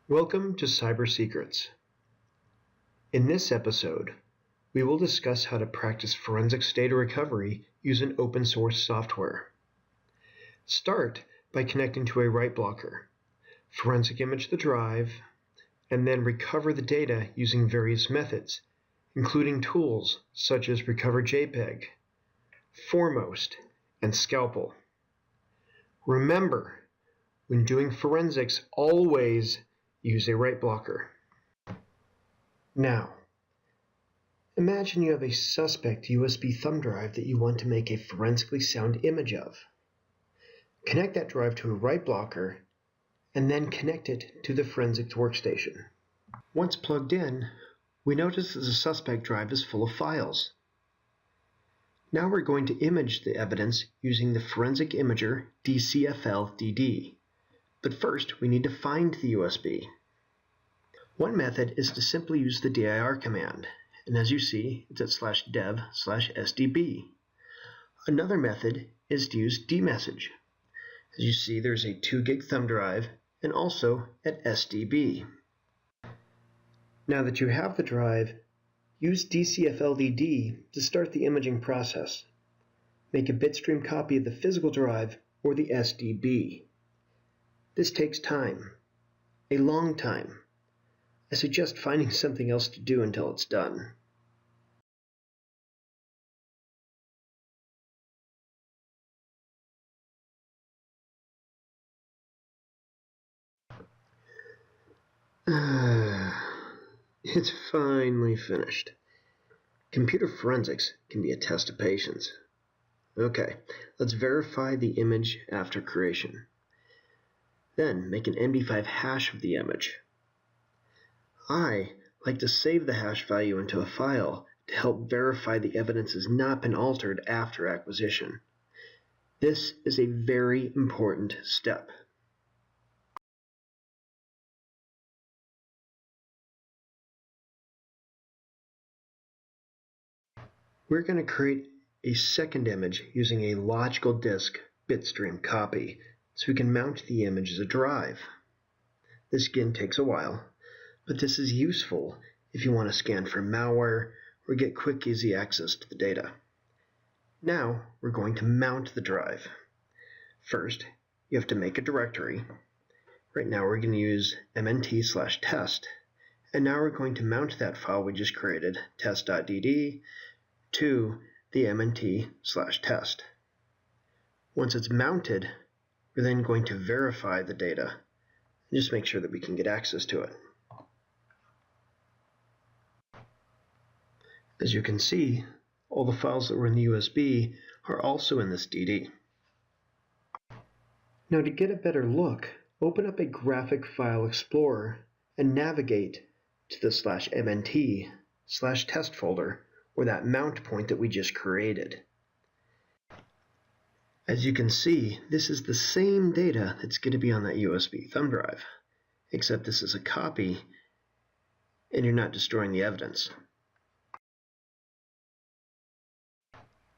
Welcome to Cyber Secrets. In this episode, we will discuss how to practice forensics data recovery using open source software. Start by connecting to a write blocker, forensic image the drive, and then recover the data using various methods, including tools such as Recover JPEG, Foremost, and Scalpel. Remember, when doing forensics, always use a write blocker. Now, imagine you have a suspect USB thumb drive that you want to make a forensically sound image of. Connect that drive to a write blocker and then connect it to the forensics workstation. Once plugged in, we notice that the suspect drive is full of files. Now we're going to image the evidence using the forensic imager DCFL-DD. But first, we need to find the USB. One method is to simply use the dir command, and as you see, it's at /dev/sdb. Another method is to use dmessage. As you see, there's a 2 gig thumb drive, and also at sdb. Now that you have the drive, use DCFL-DD to start the imaging process. Make a bitstream copy of the physical drive or the SDB. This takes time, a long time. I suggest finding something else to do until it's done. It's finally finished. Computer forensics can be a test of patience. Okay, let's verify the image after creation. Then make an MD5 hash of the image. I like to save the hash value into a file to help verify the evidence has not been altered after acquisition. This is a very important step. We're going to create a second image using a logical disk bitstream copy, so we can mount the image as a drive. This again takes a while, but this is useful if you want to scan for malware or get quick, easy access to the data. Now we're going to mount the drive. First, you have to make a directory. Right now we're going to use mnt/test, and now we're going to mount that file we just created, test.dd, to the mnt/test. Once it's mounted, we're then going to verify the data and just make sure that we can get access to it. As you can see, all the files that were in the USB are also in this DD. Now to get a better look, open up a graphic file explorer and navigate to the /mnt/test folder, or that mount point that we just created. As you can see, this is the same data that's going to be on that USB thumb drive, except this is a copy and you're not destroying the evidence.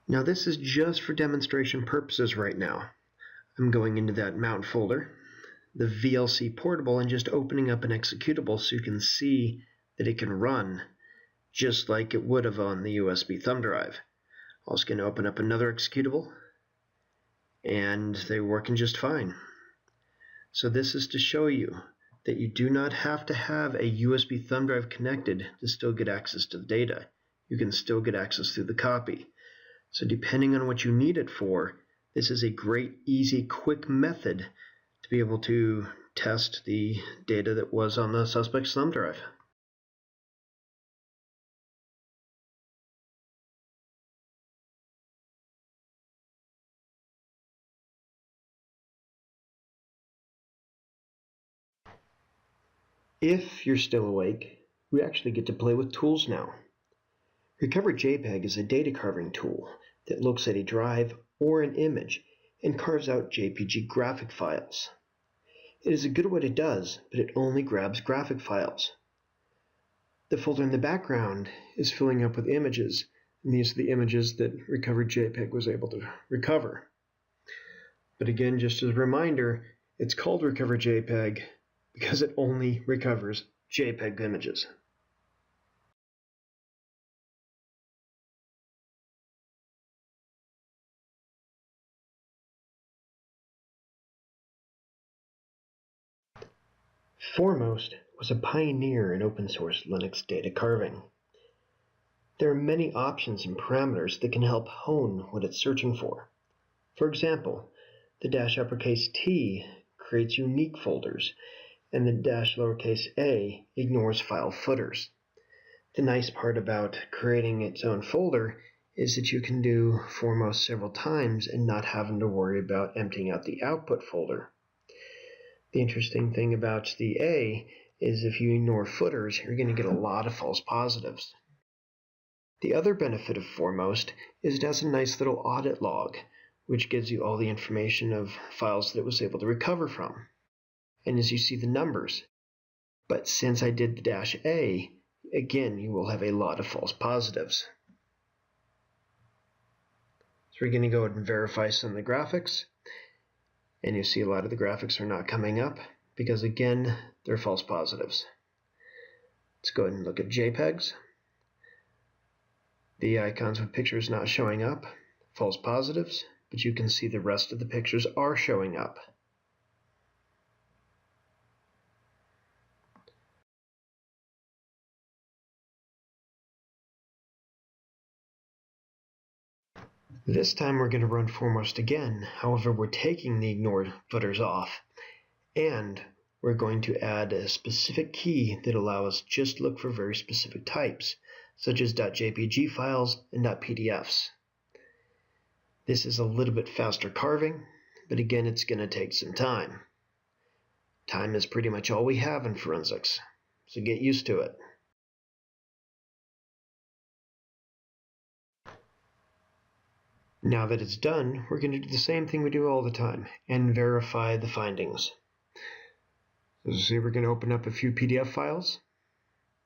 Now this is just for demonstration purposes right now. I'm going into that mount folder, the VLC portable, and just opening up an executable so you can see that it can run just like it would have on the USB thumb drive. I'm also going to open up another executable, and they're working just fine. So this is to show you that you do not have to have a USB thumb drive connected to still get access to the data. You can still get access through the copy. So depending on what you need it for, this is a great, easy, quick method to be able to test the data that was on the suspect's thumb drive. If you're still awake, we actually get to play with tools now. Recover JPEG is a data carving tool that looks at a drive or an image and carves out JPG graphic files. It is good at what it does, but it only grabs graphic files. The folder in the background is filling up with images, and these are the images that Recover JPEG was able to recover. But again, just as a reminder, it's called Recover JPEG, because it only recovers JPEG images. Foremost was a pioneer in open source Linux data carving. There are many options and parameters that can help hone what it's searching for. For example, the -T creates unique folders, and the -a ignores file footers. The nice part about creating its own folder is that you can do foremost several times and not having to worry about emptying out the output folder. The interesting thing about the A is if you ignore footers, you're going to get a lot of false positives. The other benefit of Foremost is it has a nice little audit log, which gives you all the information of files that it was able to recover from. And as you see the numbers. But since I did the -A, again, you will have a lot of false positives. So we're going to go ahead and verify some of the graphics. And you see a lot of the graphics are not coming up because, again, they're false positives. Let's go ahead and look at JPEGs. The icons with pictures not showing up, false positives, but you can see the rest of the pictures are showing up. This time we're going to run Foremost again, however we're taking the ignored footers off, and we're going to add a specific key that allows us just look for very specific types, such as .jpg files and .pdfs. This is a little bit faster carving, but again it's going to take some time. Time is pretty much all we have in forensics, so get used to it. Now that it's done, we're going to do the same thing we do all the time and verify the findings. So see, we're going to open up a few PDF files.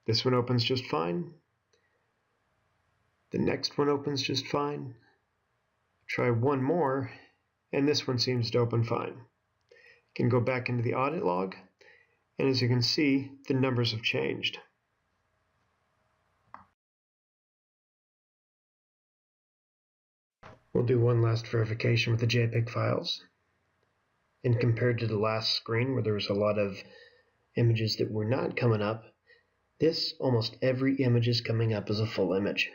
This one opens just fine. The next one opens just fine. Try one more, and this one seems to open fine. You can go back into the audit log, and as you can see, the numbers have changed. We'll do one last verification with the JPEG files. And compared to the last screen where there was a lot of images that were not coming up, this almost every image is coming up as a full image.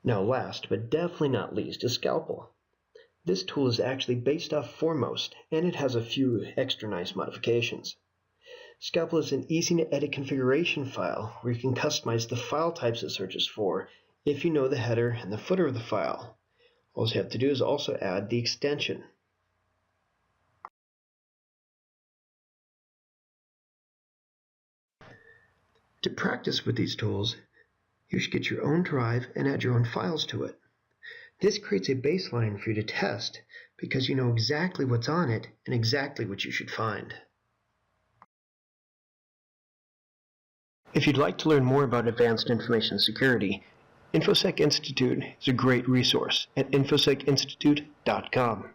Now last, but definitely not least, is Scalpel. This tool is actually based off Foremost, and it has a few extra nice modifications. Scalpel is an easy-to-edit configuration file where you can customize the file types it searches for if you know the header and the footer of the file. All you have to do is also add the extension. To practice with these tools, you should get your own drive and add your own files to it. This creates a baseline for you to test because you know exactly what's on it and exactly what you should find. If you'd like to learn more about advanced information security, InfoSec Institute is a great resource at infosecinstitute.com.